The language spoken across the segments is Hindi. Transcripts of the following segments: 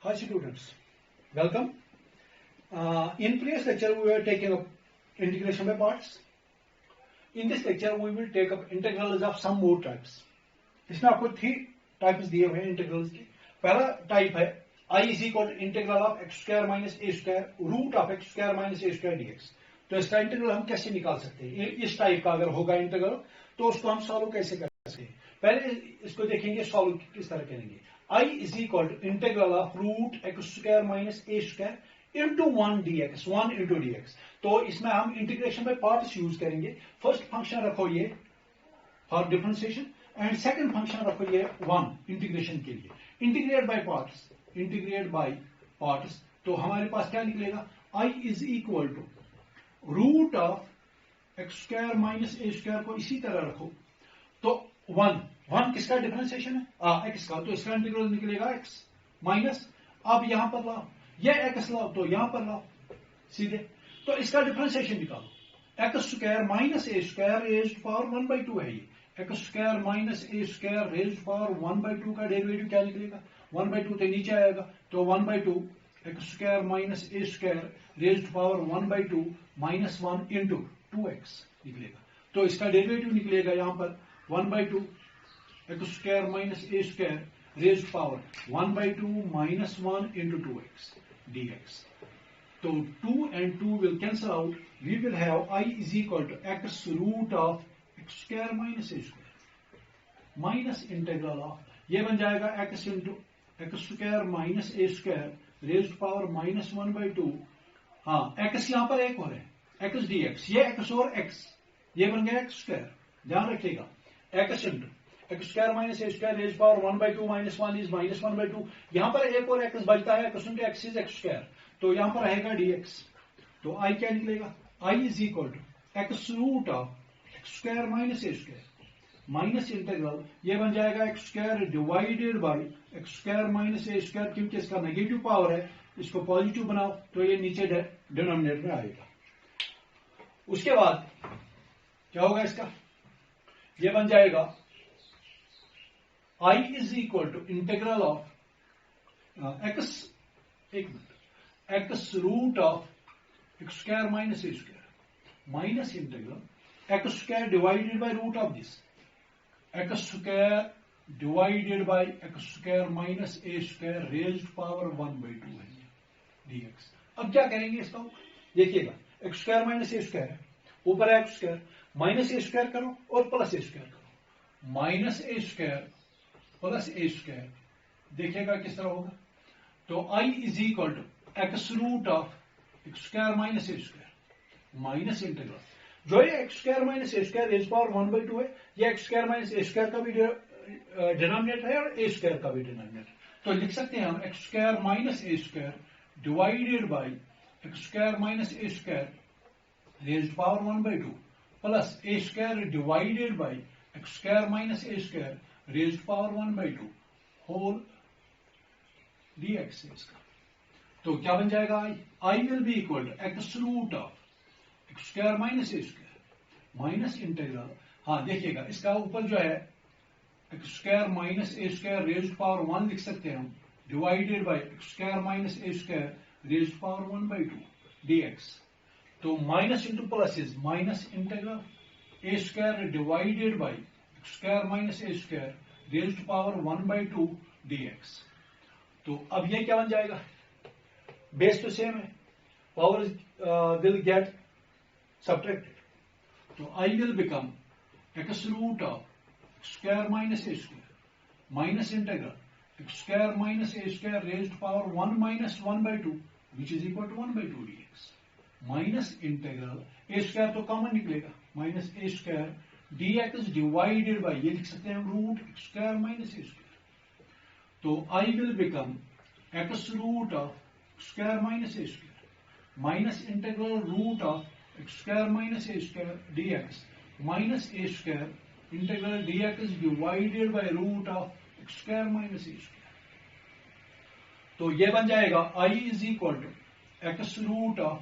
Hi students, welcome. In previous lecture we were taking up integration by parts. In this lecture we will take up integrals of some more types. इसमें आपको 3 टाइप्स दिए हुए हैं इंटीग्रल्स के. पहला टाइप है I is equal to integral of x square minus a square root of x square minus a square dx. तो इसका इंटीग्रल हम कैसे निकाल सकते हैं? इस टाइप का अगर होगा इंटीग्रल तो उसको हम सॉल्व कैसे कर सकते हैं? पहले इसको देखेंगे सॉल्व किस तरह करेंगे. I is equal to integral of root x square minus a square into 1 dx, 1 into dx. तो इसमें हम इंटीग्रेशन बाय पार्ट्स यूज करेंगे. फर्स्ट फंक्शन रखो ये for differentiation and second function रखो ये 1 इंटीग्रेशन के लिए. Integrate by parts, integrate by parts. तो हमारे पास क्या निकलेगा? I is equal to root of x square minus a square को इसी तरह रखो तो 1 किसका डिफरेंशिएशन है? एक्स का. तो इसका इंटीग्रल निकलेगा एक्स माइनस, अब यहां पर लाओ ये एक्स लाओ तो यहां पर लाओ सीधे. तो इसका डिफरेंशिएशन निकालो. X square minus a square raised power 1/2 है ये. X square minus a square raised power 1/2 का डेरिवेटिव क्या निकलेगा? 1/2 तो नीचे आएगा तो 1/2 x square minus a square raised power 1/2 minus 1 into 2x निकलेगा. तो इसका डेरिवेटिव निकलेगा यहां पर 1/2 x square minus a square raised power 1/2 minus 1 into 2x dx. तो 2 and 2 will cancel out. We will have I is equal to x root of x square minus a square minus integral of ये बन जाएगा x into x square minus a square raised power minus 1/2. हाँ x यहां पर एक और है x dx. ये x और x ये बन गया x स्क्वायर. ध्यान रखिएगा x into x square minus a square raise power 1/2 minus 1 is minus 1/2. यहां पर एक और एक्स बचता है x into x is x square. तो यहां पर रहेगा dx. तो आई क्या निकलेगा? I is equal to x root of x square minus a square minus integral ये बन जाएगा x square divided by x square minus a square. क्योंकि इसका नेगेटिव पावर है इसको पॉजिटिव बनाओ तो ये नीचे डिनोमिनेटर में आएगा. उसके बाद क्या होगा इसका? ये बन जाएगा I is equal to integral of x root of x square minus a square minus integral x square divided by root of this x square divided by x square minus a square raised power 1/2 है dx. अब क्या करेंगे इसका? देखिएगा x square minus a square है, ऊपर है x square minus a square करो और प्लस a square करो. Minus a square plus a square देखिएगा किस तरह होगा. तो I is equal to x root of x square minus a square minus integral जो है x square minus a square raise power 1/2 है. ये x square minus a square का भी डिनोमिनेटर है और ए स्क्वायर का भी डिनोमिनेटर. तो लिख सकते हैं हम x square minus a square divided by x square minus a square raise power 1/2 plus a square divided by x square minus a square raised power 1/2 whole dx है इसका. तो क्या बन जाएगा? I will be equal to x root of x square minus a square minus integral. हाँ देखिएगा इसका ऊपर जो है x square minus a square raised power 1 लिख सकते हैं हम divided by x square minus a square raised power 1/2 dx. तो minus into plus is minus integral a square divided by square minus a square raised power 1/2 dx. तो अब ये क्या बन जाएगा? बेस तो सेम है, पावर विल गेट सब्ट्रैक्टेड. तो I will become x root of square minus a square minus integral x square minus a square raised power 1 minus 1/2 which is equal to 1/2 dx minus integral a square तो कॉमन निकलेगा minus a square dx divided by ये लिख सकते हैं root x square minus a square. तो I will become x root of square minus a square minus integral root of x square minus a square dx minus a square integral dx divided by root of x square minus a square. तो ये बन जाएगा I is equal to x root of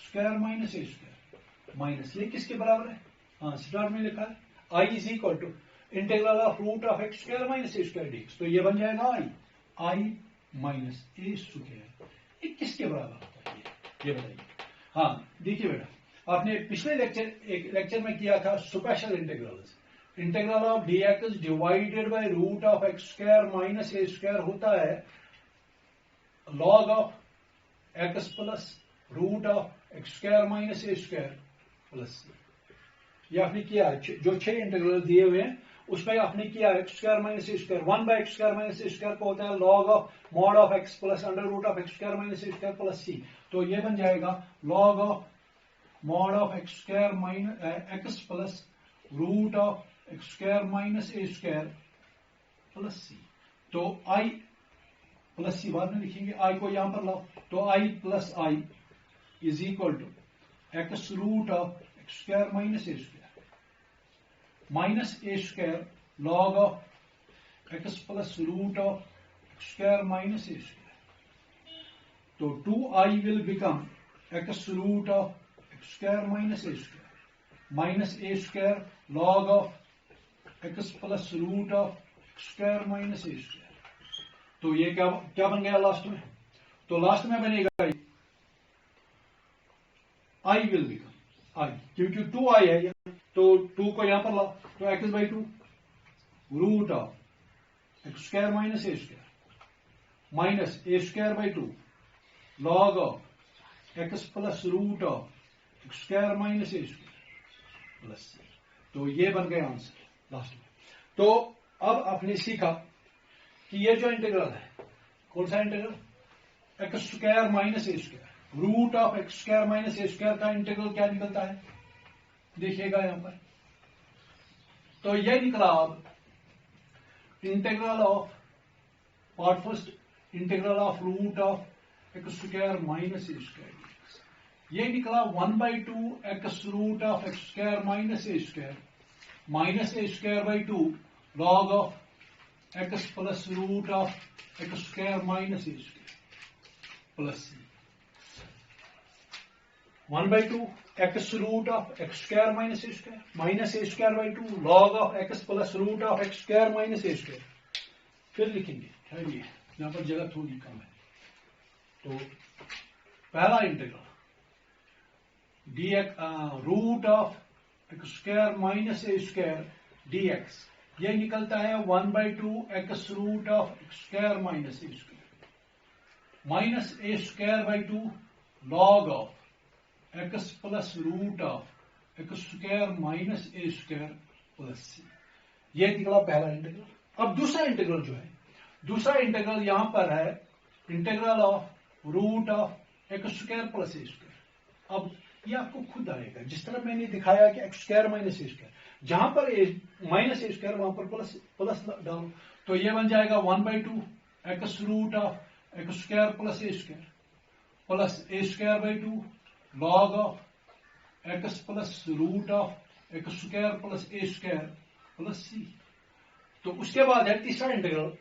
square minus a square minus ये किसके बराबर है? हाँ स्टार्ट में लिखा है I is equal to integral of root of x square minus a square dx. तो ये बन जाएगा आई माइनस ए स्क्वायर, ये किसके बराबर होता है ये बताइए। हाँ देखिए बेटा, आपने पिछले लेक्चर में किया था special integrals. Integral of d x divided by root of x square minus a square होता है log of x plus root of x square minus a square plus c. ये आपने किया, जो 6 इंटीग्रल दिए हुए हैं उसमें आपने किया x square minus a square, 1 by x square minus a square को होता है log of mod of x plus under root of x square minus a square plus c. तो ये बन जाएगा log of mod of x square minus x plus root of x square minus a square plus c. तो आई प्लस सी बाद में लिखेंगे, आई को यहां पर लाओ, तो I plus I is equal to x root of x square minus a square minus a square log of x plus root of x square minus a square. तो 2i will become x root of x square minus a square minus a square log of x plus root of x square minus a square. तो ये क्या बन गया लास्ट में, तो लास्ट में बनेगा i विल बिकम i, क्योंकि 2i है तो 2 को यहां पर लाओ, तो x by 2 root of x square minus a square minus a square by 2 log of x plus root of x square minus a square plus. तो ये बन गया आंसर लास्ट में। तो अब आपने सीखा कि ये जो इंटीग्रल है, कौन सा integral, x square minus a square root of x square minus a square का इंटीग्रल क्या निकलता है, देखिएगा यहां पर। तो यह निकला अब integral of part first, integral of root of x square minus a square, ये निकला 1/2 x root of x square minus a square by 2 log of x plus root of x square minus a square plus 1/2 x root of x square minus a square by 2 log of x plus root of x square minus a square. फिर लिखेंगे, ठहरिए यहां पर जगह थोड़ी कम है। तो पहला integral d root of x square minus a square d x, ये निकलता है 1/2 x root of x square minus a square minus a square by 2 log of x plus root of x square minus a square plus c. ये निकला पहला इंटीग्रल। अब दूसरा इंटीग्रल जो है, दूसरा इंटीग्रल यहां पर है integral of root of x square plus a square. अब ये आपको खुद आएगा, जिस तरह मैंने दिखाया कि x square minus a square, जहां पर माइनस ए स्क्वायर वहां पर प्लस डालो, तो ये बन जाएगा 1/2 x root of x square plus a square by 2 log of x plus root of x square plus a square plus c. तो उसके बाद है तीसरा इंटीग्रल।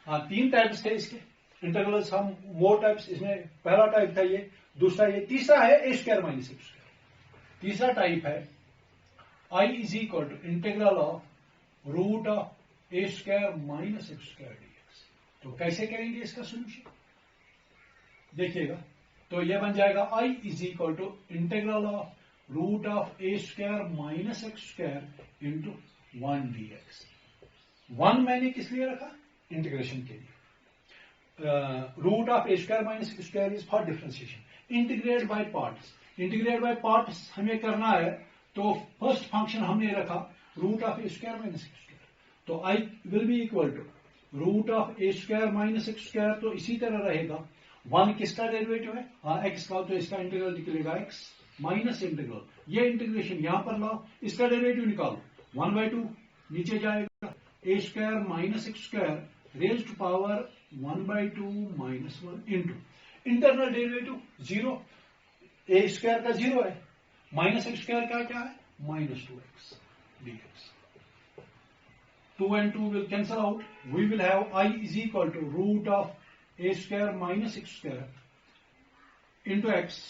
हाँ, 3 टाइप्स थे इसके इंटीग्रल्स, हम मोर टाइप्स, इसमें पहला टाइप था ये, दूसरा ये, तीसरा है a square minus x square. तीसरा टाइप है i is equal to integral of root of a square minus x square dx. तो कैसे करेंगे इसका सोल्यूशन, देखिएगा। तो यह बन जाएगा i is equal to integral of root of a square minus x square into 1 dx। 1 मैंने किस लिए रखा, इंटीग्रेशन के लिए। Root of a square minus x square is for differentiation. Integrate by parts, integrate by parts हमें करना है, तो फर्स्ट फंक्शन हमने रखा root of a square minus x square, तो i will be equal to root of a square minus x square. तो इसी तरह रहेगा 1 किसका डेरिवेटिव है, हाँ x का, तो इसका इंटीग्रल निकलेगा x माइनस इंटीग्रल, ये इंटीग्रेशन यहां पर लाओ, इसका डेरिवेटिव निकालो 1/2 नीचे जाएगा a square minus x square raise to power 1/2 minus 1 into internal derivative 0, a square का 0 है, माइनस एक्स स्क्वायर का क्या है minus 2x dx। 2 and 2 will cancel out, we will have i is equal to root of a square minus x square into x,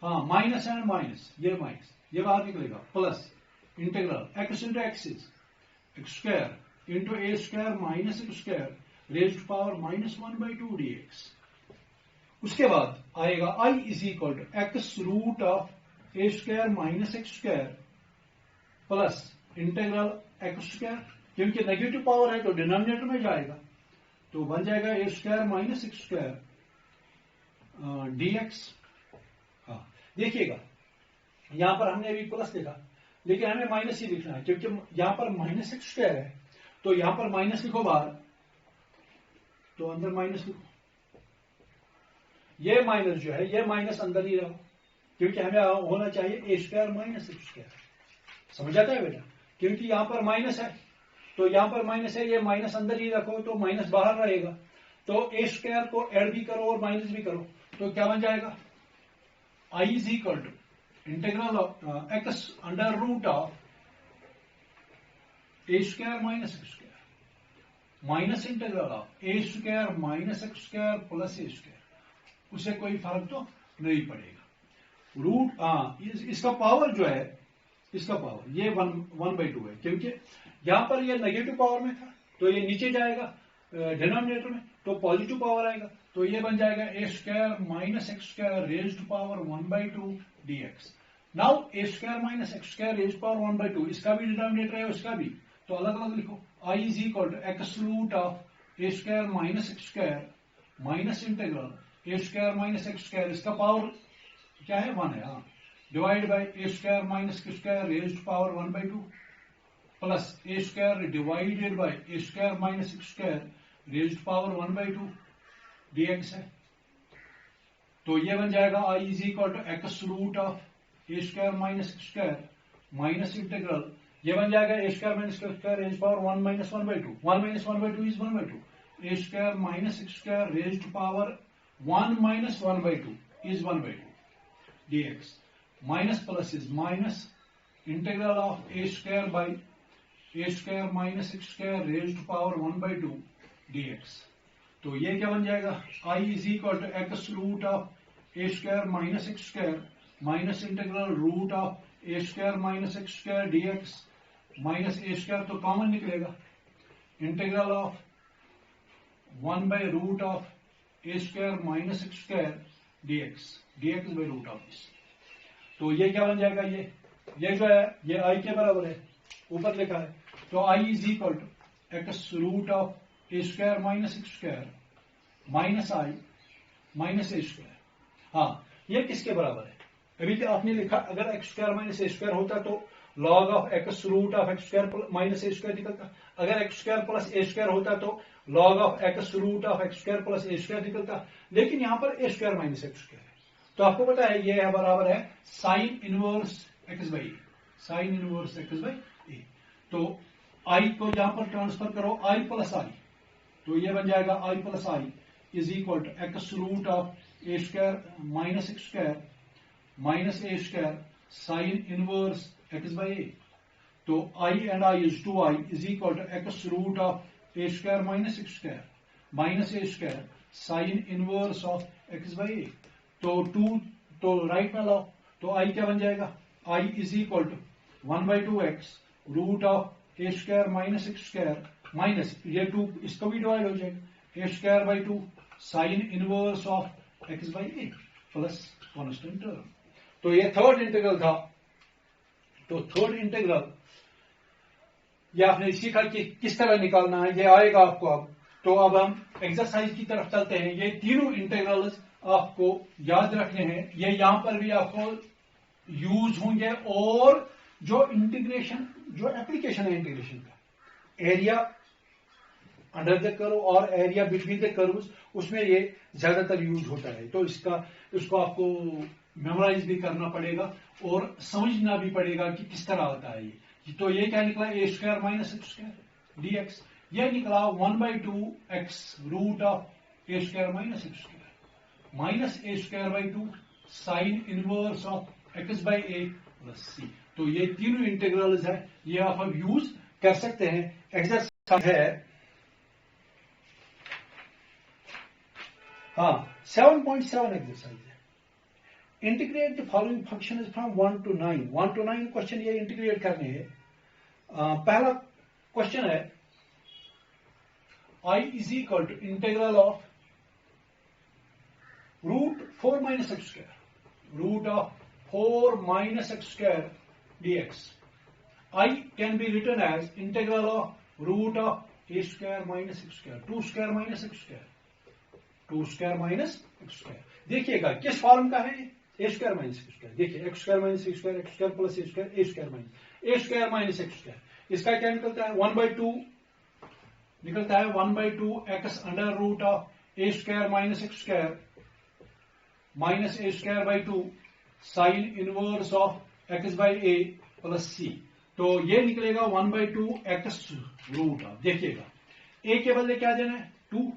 हाँ माइनस एंड माइनस, ये बाहर निकलेगा, plus integral x into x is x square into a square minus x square raise to power -1/2 dx। उसके बाद आएगा I is equal to x root of a square minus x square plus integral x square, क्योंकि नेगेटिव पावर है तो डिनोमिनेटर में जाएगा, तो बन जाएगा a square minus x square dx। हाँ देखिएगा यहां पर हमने अभी प्लस लिखा, लेकिन हमें माइनस ही लिखना है, क्योंकि यहां पर माइनस एक्स स्क्वायर है, तो यहां पर माइनस लिखो बाहर, तो अंदर माइनस लिखो। ये माइनस जो है ये माइनस अंदर ही रहो, क्योंकि हमें होना चाहिए a square minus x square. समझ आता है बेटा? क्योंकि यहां पर माइनस है, तो यहां पर माइनस है, ये माइनस अंदर ही रखो तो माइनस बाहर रहेगा, तो ए स्क्वायर को ऐड भी करो और माइनस भी करो, तो क्या बन जाएगा? I is equal to integral of x under root of a square minus x square minus integral of a square minus x square plus a square. उससे कोई फर्क तो नहीं पड़ेगा। रूट इसका पावर जो है, इसका पावर ये 1/2 है, क्योंकि यहां पर ये नेगेटिव पावर में था, तो ये नीचे जाएगा डिनोमिनेटर में, तो पॉजिटिव पावर आएगा, तो ये बन जाएगा a square minus x square raise to power 1/2 dx। Now a square minus x square raise power 1/2, इसका भी डिनोमिनेटर है उसका भी, तो अलग अलग लिखो। I is equal to x root of a square minus x square minus integral a square minus x square, इसका पावर क्या है? 1 है, हाँ, divide by a square minus x square raise to power 1/2 plus a square divided by a square minus x square raise to power 1/2 dx है। तो ये बन जाएगा I is equal to x root of a square minus x square minus integral, ये बन जाएगा a square minus x square raise power 1 - 1/2, 1 - 1/2 is 1/2, a square minus x square raise to power 1 - 1/2 is 1/2 dx, minus plus is minus integral of a square by a square minus x square raised to power 1/2 dx। तो ये क्या बन जाएगा? I is equal to x root of a square minus x square minus integral root of a square minus x square dx minus a square तो कॉमन निकलेगा, integral of 1/root of a square minus x square dx, dx by root of this। तो ये क्या बन जाएगा? ये जो है ये I के बराबर है, ऊपर लिखा है, तो I is equal to x root of a square minus x square minus I minus a square. हाँ, ये किसके बराबर है? अभी तो आपने लिखा अगर x square minus a square होता तो log of x root of x square minus a square निकलता, अगर x square plus a square होता तो log of x root of x square plus a square निकलता, लेकिन यहां पर a square minus x square है, तो आपको पता है ये है बराबर है sine inverse x by a, sine inverse x by a. तो आई को यहां पर ट्रांसफर करो आई प्लस आई, तो ये बन जाएगा I plus I is equal to x root of a square minus x square minus a square sine inverse x by a. तो I and I is 2i is equal to x root of a square minus x square minus a square sine inverse of x by a. तो 2 तो राइट में लाओ, तो आई क्या बन जाएगा? I is equal to 1/2x root of a square minus x square minus ये 2 इसको भी डिवाइड हो जाएगा, a square by 2 sine inverse of x by a plus constant term. तो ये थर्ड इंटीग्रल था। तो थर्ड इंटीग्रल ये आपने सीखा कि किस तरह निकालना है, ये आएगा आपको अब। तो अब हम एक्सरसाइज की तरफ चलते हैं। ये तीनों इंटीग्रल्स आपको याद रखने हैं, ये यहां पर भी आपको यूज होंगे, और जो इंटीग्रेशन जो एप्लीकेशन है इंटीग्रेशन का, एरिया अंडर द कर्व और एरिया बिटवीन द कर्व्स, उसमें ये ज्यादातर यूज होता है। तो इसको आपको मेमोराइज भी करना पड़ेगा और समझना भी पड़ेगा कि किस तरह होता है ये। तो ये क्या निकला? A square minus x square d x, ये निकला 1/2x root of a square minus x square minus a square by 2 sine inverse of x by a plus c. तो ये तीनों इंटीग्रल्स है, ये आप अब यूज कर सकते हैं। एक्सरसाइज है 7.7 एक्सरसाइज है। Integrate the following function from 1 to 9। 1 to 9 question ये इंटीग्रेट करने हैं। पहला क्वेश्चन है I is equal to integral of root 4 minus x square, root of 4 minus x square dx. I can be written as integral of root of a square minus x square, 2 square minus x square, 2 square minus x square. देखिएगा किस फॉर्म का है ये, a square minus x square. देखिए x square minus x square, x square plus a square minus x square. इसका क्या निकलता है 1/2 निकलता है 1/2 x under root of a square minus x square minus a square by 2 sin inverse of x by a plus c. तो ये निकलेगा 1/2 x रूट ऑफ, देखिएगा a के बदले क्या देना है 2,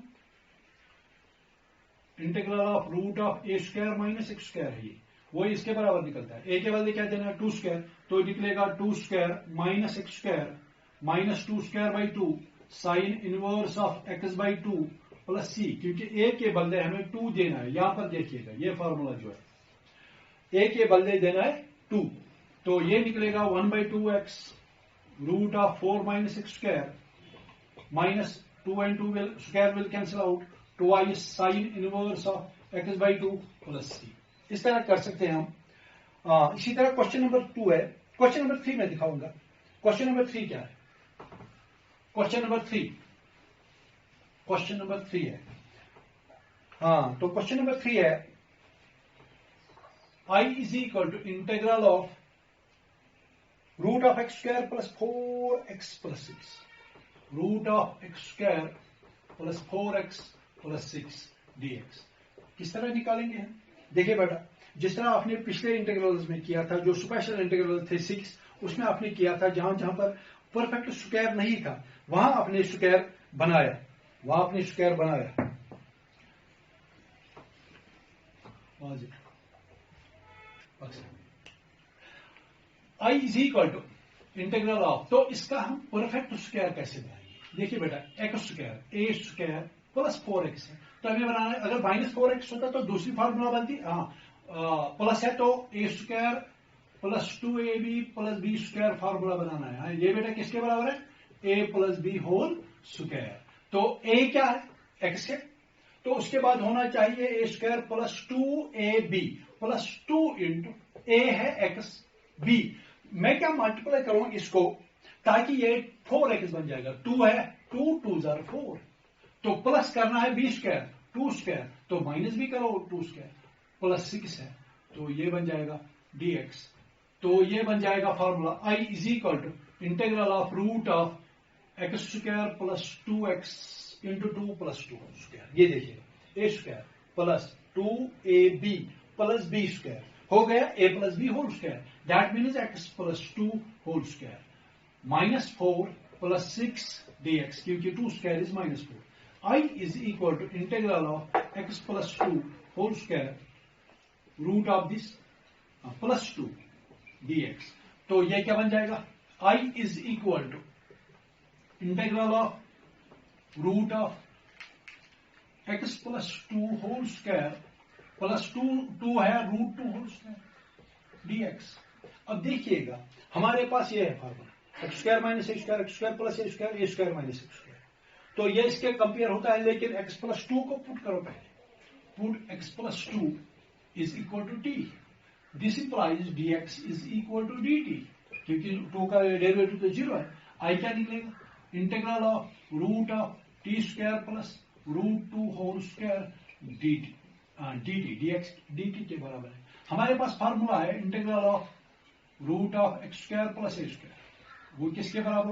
integral of root of a square minus x square है ये, वो इसके बराबर निकलता है. ए के बदले क्या देना है 2 स्क्वायर, तो निकलेगा 2 square minus x square minus 2 square by 2 sine inverse of x by 2 plus c, क्योंकि ए के बदले हमें 2 देना है. यहां पर देखिएगा ये फॉर्मूला जो है ए के बदले देना है 2, तो ये निकलेगा 1/2 x root of 4 minus x square minus 2 and 2 will square will cancel out, twice sin inverse of x by 2 plus c. इस तरह कर सकते हैं हम. इसी तरह क्वेश्चन नंबर 2 है. क्वेश्चन नंबर 3 में दिखाऊंगा. क्वेश्चन नंबर 3 क्या है, क्वेश्चन नंबर 3 है. हाँ, तो क्वेश्चन नंबर 3 है I is equal to integral of root of x square plus 4x plus 6, root of x square plus 4x plus 6 dx. किस तरह निकालेंगे हम? देखिए बेटा, जिस तरह आपने पिछले इंटीग्रल्स में किया था, जो स्पेशल इंटीग्रल थे 6, उसमें आपने किया था जहां जहां पर परफेक्ट स्क्वायर नहीं था वहां आपने स्क्वायर बनाया, I is equal to integral of, तो इसका हम परफेक्ट स्क्वायर कैसे बनाएंगे? देखिए बेटा, x square a square plus 4x है, तो हमें बनाना है. अगर माइनस 4x होता तो दूसरी फार्मूला बनती. प्लस है तो a square plus 2ab plus b square formula बनाना है. ये बेटा किसके बराबर है? a plus b whole square. तो a क्या है? x है, तो उसके बाद होना चाहिए a square plus 2ab plus 2 into a है x, b मैं क्या मल्टीप्लाई करूं इसको ताकि ये 4x बन जाएगा. 2 है, 2 2 are 4, तो प्लस करना है बी स्क्वायर 2 स्क्वायर, तो माइनस भी करो 2 स्क्वायर प्लस 6 है, तो ये बन जाएगा dx. तो ये बन जाएगा formula I is equal to integral of root of x square plus 2x into 2 plus 2 square. ये देखिए a square plus 2ab plus b square हो गया a plus b whole square, that means x plus 2 whole square minus 4 plus 6 dx, क्योंकि 2 square is minus 4. I is equal to integral of x plus 2 whole square root of this plus 2 dx. तो ये क्या बन जाएगा? I is equal to integral of root of x plus 2 whole square plus 2 है root 2 whole square dx. अब देखिएगा हमारे पास ये है formula x square minus x square, x square plus a square minus x square. तो ये इसके कंपेयर होता है, लेकिन x प्लस 2 को पुट करो पहले. Put x plus 2 is equal to t. This implies dx is equal to dt, क्योंकि 2 का डेरिवेटिव तो 0 है. I क्या निकलेगा? Integral of root of t square plus root 2 whole square dt dx dt के बराबर है. हमारे पास फार्मूला है integral of root of x square plus a square. वो किसके बराबर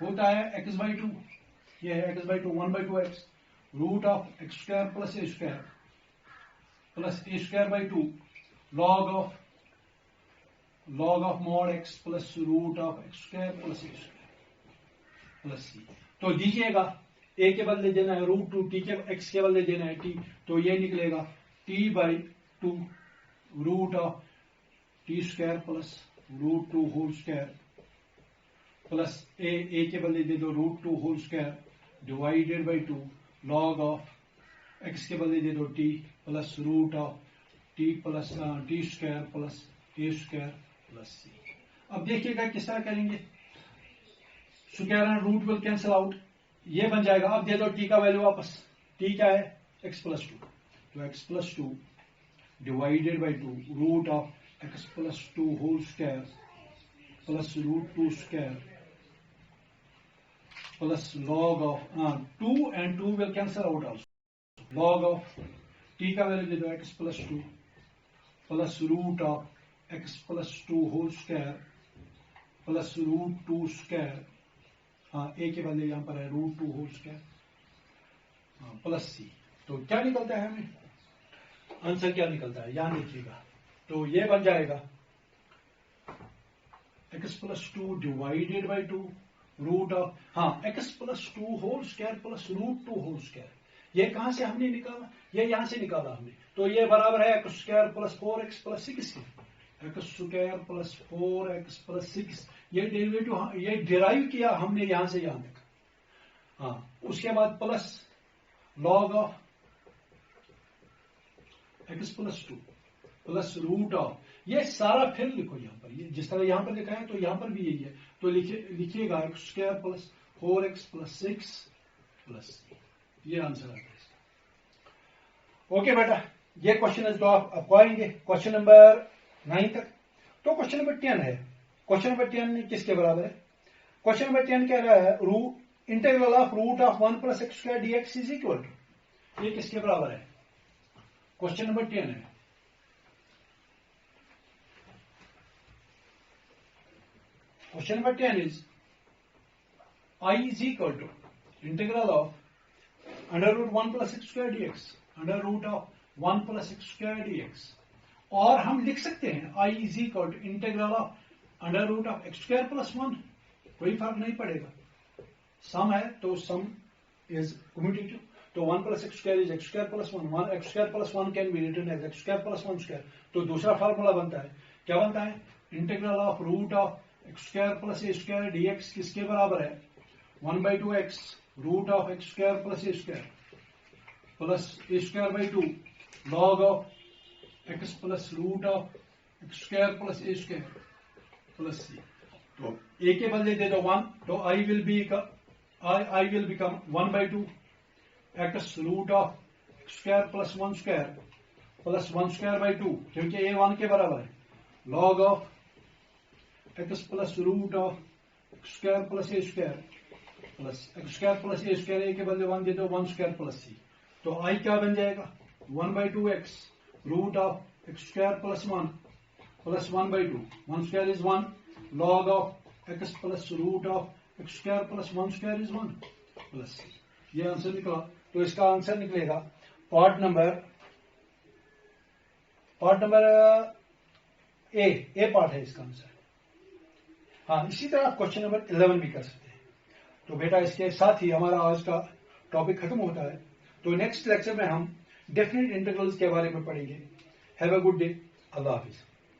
होता है x बाई 2. ये है x by 2 1/2 x root of x square plus a square by 2 log of mod x plus root of x square plus a square plus c. तो दीजिएगा a के बदले देना है रूट 2, t के x के बदले देना है t, तो ये निकलेगा t by 2 root of t square plus root 2 whole square plus a के बदले दे दो root 2 whole square divided by 2 log of x के बदले दे दो t plus root of t plus t square plus a square plus c. अब देखिएगा किस तरह करेंगे. Square and root will cancel out, ये बन जाएगा। अब दे दो टी का वैल्यू वापस, टी क्या है x+2, तो x+2 divided by 2 root of x+2 whole square plus √2 square plus log of 2 and 2 will cancel out also, log of t का वैल्यू दे दो x+2 plus root of x+2 whole square plus √2 square, a के बदले यहां पर है √2 होल स्क्वायर प्लस सी। तो क्या निकलता है हमें आंसर, क्या निकलता है यहां देखिएगा। तो ये बन जाएगा x+2 divided by 2 root of x+2 whole square plus √2 whole square. ये कहां से हमने निकाला, ये यहां से निकाला हमने। तो ये बराबर है x² प्लस 4x प्लस 6 के, x² प्लस 4x प्लस 6। ये डेरिवेटिव ये डिराइव किया हमने यहां से यहां तक। उसके बाद plus log of x+2 plus root of, ये सारा फिर लिखो यहां पर, ये जिस तरह यहां पर लिखा है तो यहां पर भी यही है। तो लिखिएगा x² plus 4x plus 6 plus, ये आंसर आता है इसका। ओके बेटा, ये क्वेश्चन है जो आप आएंगे क्वेश्चन नंबर 9 तक। तो क्वेश्चन नंबर 10 है। क्वेश्चन नंबर 10 किसके बराबर है? क्वेश्चन नंबर 10 कह रहा है integral of root of 1 plus x² dx is equal to, ये किसके बराबर है? क्वेश्चन नंबर 10 है। Question number 10 is I is equal to integral of under root 1 plus x² dx, under root of 1 plus x² dx। और हम लिख सकते हैं I is equal to integral of under root of x² plus 1, कोई फर्क नहीं पड़ेगा, सम है तो सम इज कम्यूटेटिव। तो 1 plus x² is x² plus 1, x² plus 1 can be written as x² plus 1 square। तो दूसरा फार्मूला बनता है, क्या बनता है? Integral of root of x² plus a² dx किसके बराबर है? 1/2x root of x² plus a² plus a²/2 log of x plus root of x² plus a² plus c। तो a के बदले दे दो 1, तो I will become 1/2 x root of x² plus 1 square plus 1 square/2, क्योंकि a 1 के बराबर है, log of x plus root of x² plus a² plus x² plus a², a के बदले 1 दे दो 1 square प्लस c। तो I क्या बन जाएगा? 1/2x root of x² plus 1 plus 1/2, 1 square is 1, log of x plus root of x² plus 1 square is 1 plus c। ये आंसर निकला। तो इसका आंसर निकलेगा पार्ट नंबर ए पार्ट है इसका आंसर। इसी तरह आप क्वेश्चन नंबर 11 भी कर सकते हैं। तो बेटा इसके साथ ही हमारा आज का टॉपिक खत्म होता है। तो नेक्स्ट लेक्चर में हम डेफिनेट इंटीग्रल्स के बारे में पढ़ेंगे। Have a good day, Allah Hafiz.